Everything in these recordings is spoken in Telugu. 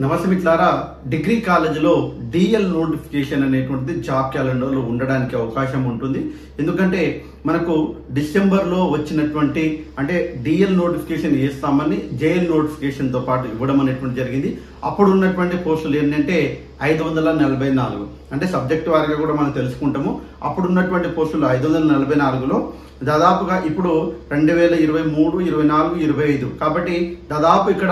నమస్తే మిత్రులారా, డిగ్రీ కాలేజీలో డిఎల్ నోటిఫికేషన్ అనేటువంటిది జాబ్ క్యాలెండర్లో ఉండడానికి అవకాశం ఉంటుంది. ఎందుకంటే మనకు డిసెంబర్లో వచ్చినటువంటి అంటే డిఎల్ నోటిఫికేషన్ వేస్తామని జేఎల్ నోటిఫికేషన్తో పాటు ఇవ్వడం అనేటువంటి జరిగింది. అప్పుడు ఉన్నటువంటి పోస్టులు ఏంటంటే 544, అంటే సబ్జెక్ట్ వారిగా కూడా మనం తెలుసుకుంటాము. అప్పుడు ఉన్నటువంటి పోస్టులు 544లో దాదాపుగా ఇప్పుడు 2023, 24, 25 కాబట్టి దాదాపు ఇక్కడ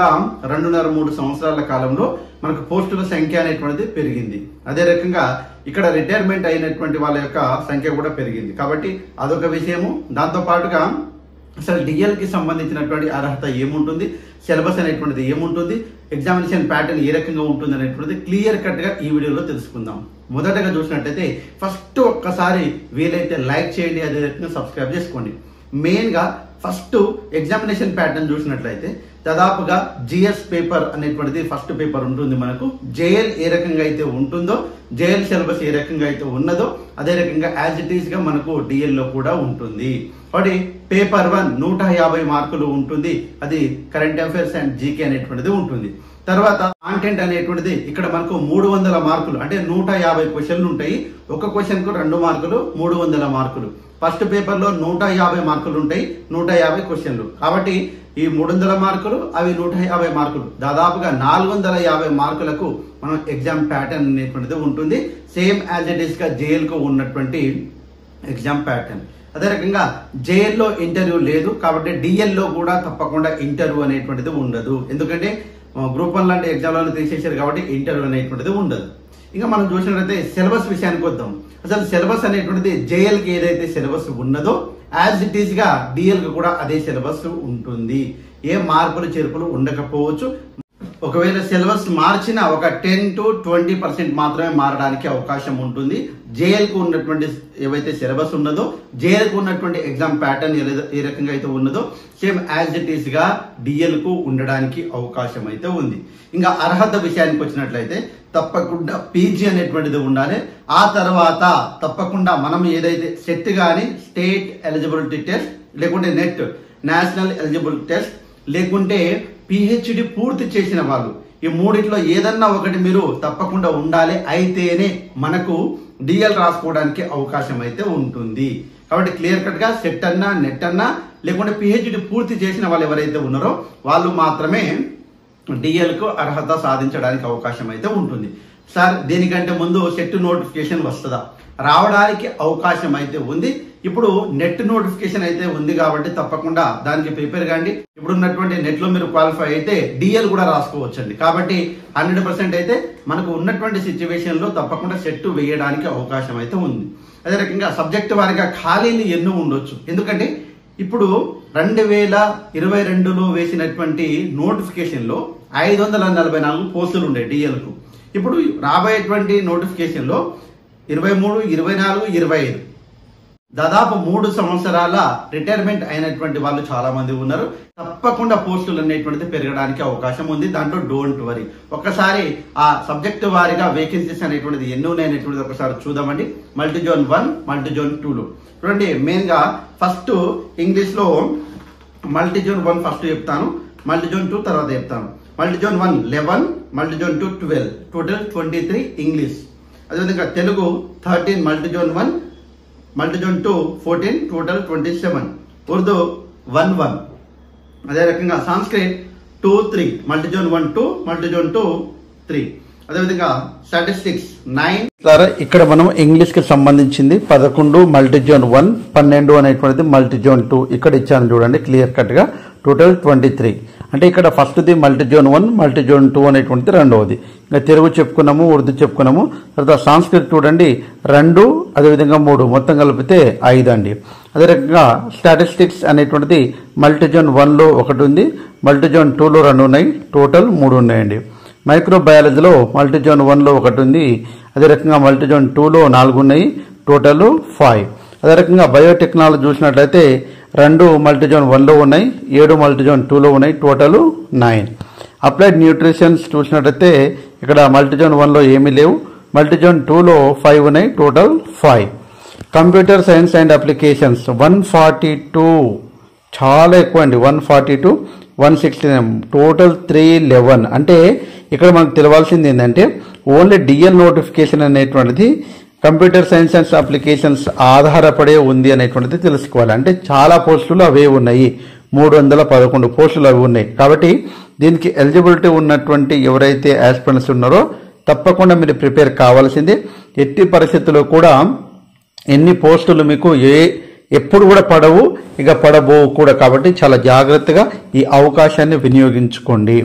2.5-3 సంవత్సరాల కాలంలో మనకు పోస్టుల సంఖ్య అనేటువంటిది పెరిగింది. అదే రకంగా ఇక్కడ రిటైర్మెంట్ అయినటువంటి వాళ్ళ యొక్క సంఖ్య కూడా పెరిగింది. కాబట్టి అదొక విషయము. దాంతో పాటుగా అసలు డిఎల్ కి సంబంధించినటువంటి అర్హత ఏముంటుంది, సిలబస్ అనేటువంటిది ఏముంటుంది, ఎగ్జామినేషన్ ప్యాటర్న్ ఏ రకంగా ఉంటుంది అనేటువంటిది క్లియర్ కట్ గా ఈ వీడియోలో తెలుసుకుందాం. మొదటగా చూసినట్టయితే ఫస్ట్ ఒక్కసారి వీలైతే లైక్ చేయండి, అదే రకంగా సబ్స్క్రైబ్ చేసుకోండి. మెయిన్ గా ఫస్ట్ ఎగ్జామినేషన్ ప్యాటర్న్ చూసినట్లయితే దాదాపుగా జిఎస్ పేపర్ అనేటువంటిది ఫస్ట్ పేపర్ ఉంటుంది. మనకు జేఎల్ ఏ రకంగా అయితే ఉంటుందో, జేఎల్ సిలబస్ ఏ రకంగా అయితే ఉన్నదో అదే రకంగా యాజ్ ఇట్ ఈస్ గా మనకు డిఎల్ లో కూడా ఉంటుంది. కాబట్టి పేపర్ 1 150 మార్కులు ఉంటుంది. అది కరెంట్ అఫైర్స్ అండ్ జీకే అనేటువంటిది ఉంటుంది. తర్వాత కాంటెంట్ అనేటువంటిది ఇక్కడ మనకు 300 మార్కులు, అంటే 150 క్వశ్చన్లు ఉంటాయి. ఒక క్వశ్చన్ కు 2 మార్కులు, 300 మార్కులు. ఫస్ట్ పేపర్ లో 150 మార్కులు ఉంటాయి, 150 క్వశ్చన్లు. కాబట్టి ఈ 300 మార్కులు, అవి 150 మార్కులు, దాదాపుగా 450 మార్కులకు మనం ఎగ్జామ్ ప్యాటర్న్ అనేటువంటిది ఉంటుంది. సేమ్ యాజ్ ఇట్ ఈస్ గా జేఎల్ కు ఉన్నటువంటి ఎగ్జామ్ ప్యాటర్న్. అదే రకంగా జేఎల్ లో ఇంటర్వ్యూ లేదు, కాబట్టి డిఎల్ లో కూడా తప్పకుండా ఇంటర్వ్యూ అనేటువంటిది ఉండదు. ఎందుకంటే గ్రూప్ 1 లాంటి ఎగ్జామ్లను తీసేశారు కాబట్టి ఇంటర్వ్యూ అనేటువంటిది ఉండదు. ఇంకా మనం చూసినట్లయితే సిలబస్ విషయానికి వద్దాం. అసలు సిలబస్ అనేటువంటిది జేఎల్ కి ఏదైతే సిలబస్ ఉన్నదో యాజ్ ఇట్ ఈస్ గా డిఎల్ కి కూడా అదే సిలబస్ ఉంటుంది. ఏ మార్పులు చేర్పులు ఉండకపోవచ్చు. ఒకవేళ సిలబస్ మార్చిన ఒక 10 to 20% మాత్రమే మారడానికి అవకాశం ఉంటుంది. జేఎల్ కు ఉన్నటువంటి ఏవైతే సిలబస్ ఉన్నదో, జేఎల్ కు ఉన్నటువంటి ఎగ్జామ్ ప్యాటర్న్ ఏ రకంగా అయితే ఉన్నదో సేమ్ యాజ్ ఇట్ ఈస్ గా డిఎల్ కు ఉండడానికి అవకాశం అయితే ఉంది. ఇంకా అర్హత విషయానికి వచ్చినట్లయితే తప్పకుండా పీజీ అనేటువంటిది ఉండాలి. ఆ తర్వాత తప్పకుండా మనం ఏదైతే సెట్ గానీ, స్టేట్ ఎలిజిబిలిటీ టెస్ట్, లేకుంటే నెట్ నేషనల్ ఎలిజిబిలిటీ టెస్ట్, లేకుంటే పిహెచ్డి పూర్తి చేసిన వాళ్ళు, ఈ మూడిట్లో ఏదన్నా ఒకటి మీరు తప్పకుండా ఉండాలి. అయితేనే మనకు డిఎల్ రాసుకోవడానికి అవకాశం అయితే ఉంటుంది. కాబట్టి క్లియర్ కట్ గా సెట్ అన్నా, నెట్ అన్నా, లేకుంటే పిహెచ్డి పూర్తి చేసిన వాళ్ళు ఎవరైతే ఉన్నారో వాళ్ళు మాత్రమే డిఎల్ కు అర్హత సాధించడానికి అవకాశం అయితే ఉంటుంది. సార్ దీనికంటే ముందు సెట్ నోటిఫికేషన్ వస్తుందా? రావడానికి అవకాశం అయితే ఉంది. ఇప్పుడు నెట్ నోటిఫికేషన్ అయితే ఉంది కాబట్టి తప్పకుండా దానికి ప్రిపేర్ కాండి. ఇప్పుడు ఉన్నటువంటి నెట్ లో మీరు క్వాలిఫై అయితే డిఎల్ కూడా రాసుకోవచ్చండి. కాబట్టి 100% అయితే మనకు ఉన్నటువంటి సిచ్యువేషన్ లో తప్పకుండా సెట్ వేయడానికి అవకాశం అయితే ఉంది. అదే రకంగా సబ్జెక్ట్ వారిగా ఖాళీలు ఎన్నో ఉండొచ్చు. ఎందుకంటే ఇప్పుడు 2022లో వేసినటువంటి నోటిఫికేషన్ లో 544 పోస్టులు ఉండే డిఎల్ కు. ఇప్పుడు రాబోయేటువంటి నోటిఫికేషన్ లో 23, 24, 25 దాదాపు 3 సంవత్సరాల రిటైర్మెంట్ అయినటువంటి వాళ్ళు చాలా మంది ఉన్నారు. తప్పకుండా పోస్టులు అనేటువంటిది పెరగడానికి అవకాశం ఉంది. దాంట్లో డోంట్ వరీ. ఒక్కసారి ఆ సబ్జెక్ట్ వారిగా వేకెన్సీస్ అనేటువంటిది ఎన్ని ఉన్నాయనేటువంటిది ఒకసారి చూద్దామండి. మల్టీజోన్ 1, మల్టీజోన్ 2లో చూడండి. మెయిన్ గా ఫస్ట్ ఇంగ్లీష్ లో మల్టీజోన్ 1 ఫస్ట్ చెప్తాను, మల్టీజోన్ 2 తర్వాత చెప్తాను. Multizone 1 11, multizone 2 12, total 23 English. అదేవిధంగా Telugu 13, multizone 1, multizone 2 14, total 27. Urdu 11. అదే రకంగా సంస్కృత్ 2 3, మల్టీజోన్ 1 2, మల్టీజోన్ 2 3. అదేవిధంగా స్టాటిస్టిక్స్ 9. ఇక్కడ మనం ఇంగ్లీష్ కి సంబంధించింది 11 మల్టీజోన్ 1, 12 అనేటువంటిది మల్టీజోన్ 2 ఇక్కడ ఇచ్చాను చూడండి క్లియర్ కట్ గా. టోటల్ 23. అంటే ఇక్కడ ఫస్ట్ ది మల్టీజోన్ 1, మల్టీజోన్ 2 అనేటువంటిది రెండవది. ఇంకా తెలుగు చెప్పుకున్నాము, ఉర్దూ చెప్పుకున్నాము. తర్వాత సంస్కృత్ చూడండి 2, అదేవిధంగా 3, మొత్తం కలిపితే 5 అండి. అదే రకంగా స్టాటిస్టిక్స్ అనేటువంటిది మల్టీజోన్ 1లో 1 ఉంది, మల్టీజోన్ 2లో 2 ఉన్నాయి, టోటల్ 3 ఉన్నాయండి. మైక్రోబయాలజీలో మల్టీజోన్ 1లో 1 ఉంది, అదే రకంగా మల్టీజోన్ 2లో 4 ఉన్నాయి, టోటల్ 5. అదే రకంగా బయోటెక్నాలజీ చూసినట్లయితే 2 మల్టీజోన్ 1లో ఉన్నాయి, 7 మల్టీజోన్ 2లో ఉన్నాయి, టోటల్ 9. అప్లైడ్ న్యూట్రిషన్స్ చూసినట్లయితే ఇక్కడ మల్టీజోన్ 1లో ఏమీ లేవు, మల్టీజోన్ 2లో 5 ఉన్నాయి, total 5. Computer science and applications 142, చాలా ఎక్కువ అండి 142. 169, టోటల్ 311. అంటే ఇక్కడ మనకు తెలవాల్సింది ఏంటంటే ఓన్లీ డిఎల్ నోటిఫికేషన్ అనేటువంటిది కంప్యూటర్ సైన్స్ అండ్ అప్లికేషన్స్ ఆధారపడే ఉంది అనేటువంటిది తెలుసుకోవాలి. అంటే చాలా పోస్టులు అవే ఉన్నాయి, 311 పోస్టులు అవి ఉన్నాయి. కాబట్టి దీనికి ఎలిజిబిలిటీ ఉన్నటువంటి ఎవరైతే ఆస్పిరెంట్స్ ఉన్నారో తప్పకుండా మీరు ప్రిపేర్ కావాల్సిందే. ఎట్టి పరిస్థితుల్లో కూడా ఎన్ని పోస్టులు మీకు ఎప్పుడు కూడా పడవు, ఇక పడబోవు కూడా. కాబట్టి చాలా జాగ్రత్తగా ఈ అవకాశాన్ని వినియోగించుకోండి.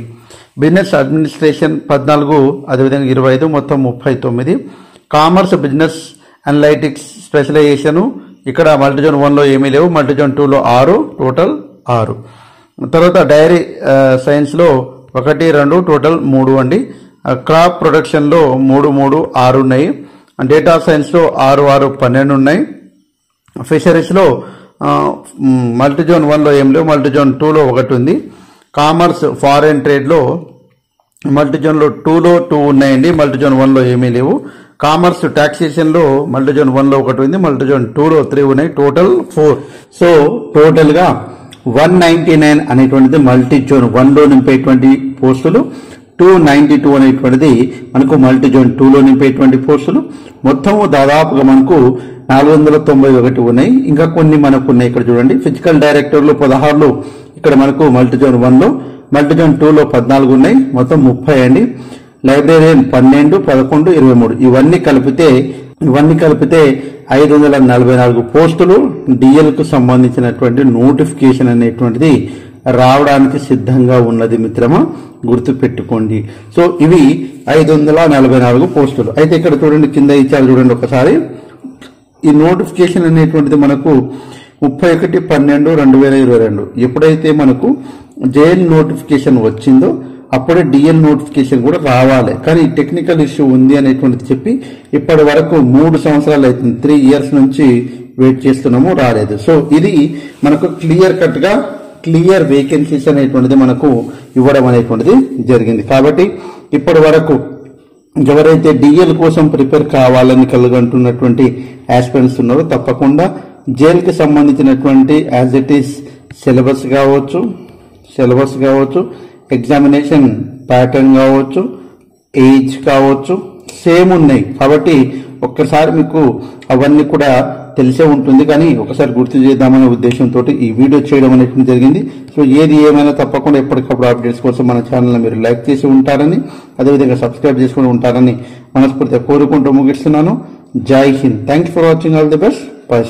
బిజినెస్ అడ్మినిస్ట్రేషన్ 14, అదేవిధంగా 25, మొత్తం 39. కామర్స్ బిజినెస్ అనలైటిక్స్ స్పెషలైజేషను ఇక్కడ మల్టీజోన్ 1లో ఏమీ లేవు, మల్టీజోన్ 2లో 6, టోటల్ 6. తర్వాత డైరీ సైన్స్లో 1, 2, టోటల్ 3 అండి. క్రాప్ ప్రొడక్షన్లో 3, 3, 6 ఉన్నాయి. డేటా సైన్స్లో 6, 6, 12 ఉన్నాయి. ఫిషరీస్లో మల్టీజోన్ 1లో ఏం లేవు, మల్టీజోన్ 2లో 1 ఉంది. కామర్స్ ఫారెన్ ట్రేడ్లో మల్టీజోన్లో 2లో 2 ఉన్నాయండి, మల్టీజోన్ 1లో ఏమీ లేవు. కామర్స్ టాక్సేషన్లో మల్టీజోన్ 1లో 1 ఉంది, మల్టీజోన్ 2లో 3 ఉన్నాయి, టోటల్ 4. సో టోటల్గా 199 అనేటువంటిది మల్టీజోన్ 1లో నింపేటువంటి పోస్టులు, 292 అనేటువంటిది మనకు మల్టీజోన్ 2లో నింపేటువంటి పోస్టులు. మొత్తము దాదాపుగా మనకు 491 ఉన్నాయి. ఇంకా కొన్ని మనకు ఉన్నాయి. ఇక్కడ చూడండి, ఫిజికల్ డైరెక్టర్లు 16 ఇక్కడ మనకు మల్టీజోన్ 1లో, మల్టీజోన్ 2లో 14 ఉన్నాయి, మొత్తం 30 అండి. లైబ్రేరియన్ 12, 11, 23 ఇవన్నీ కలిపితే 544 పోస్టులు డిఎల్ కు సంబంధించినటువంటి నోటిఫికేషన్ అనేటువంటిది రావడానికి సిద్ధంగా ఉన్నది మిత్రమా, గుర్తు పెట్టుకోండి. సో ఇవి 544 పోస్టులు. అయితే ఇక్కడ చూడండి, కింద ఇచ్చారు చూడండి ఒకసారి. ఈ నోటిఫికేషన్ అనేటువంటిది మనకు 31/12/2022 ఎప్పుడైతే మనకు జేఎల్ నోటిఫికేషన్ వచ్చిందో అప్పుడే డిఎల్ నోటిఫికేషన్ కూడా రావాలి. కానీ టెక్నికల్ ఇష్యూ ఉంది అనేటువంటిది చెప్పి ఇప్పటి వరకు 3 సంవత్సరాలు అవుతుంది, 3 years నుంచి వెయిట్ చేస్తున్నాము, రాలేదు. సో ఇది మనకు క్లియర్ వేకెన్సీస్ అనేటువంటిది మనకు ఇవ్వడం అనేటువంటిది జరిగింది. కాబట్టి ఇప్పటి వరకు ఎవరైతే డిఎల్ కోసం ప్రిపేర్ కావాలని కలుగంటున్నటువంటి ఆస్పిరెంట్స్ ఉన్నారో తప్పకుండా జేఎల్ కి సంబంధించినటువంటి యాజ్ ఇట్ ఈస్ సిలబస్ కావచ్చు, ఎగ్జామినేషన్ ప్యాటర్న్ కావచ్చు, ఏజ్ కావచ్చు, సేమ్ ఉన్నాయి. కాబట్టి ఒక్కసారి మీకు అవన్నీ కూడా తెలిసే ఉంటుంది. కానీ ఒకసారి గుర్తు చేద్దామనే ఉద్దేశంతో ఈ వీడియో చేయడం అనేది జరిగింది. సో ఏది ఏమైనా తప్పకుండా ఎప్పటికప్పుడు అప్డేట్స్ కోసం మన ఛానల్ మీరు లైక్ చేసి ఉంటారని, అదేవిధంగా సబ్స్క్రైబ్ చేసుకుని ఉంటారని మనస్ఫూర్తిగా కోరుకుంటూ ముగిస్తున్నాను. జై Hind. Thanks for watching. All the best. By.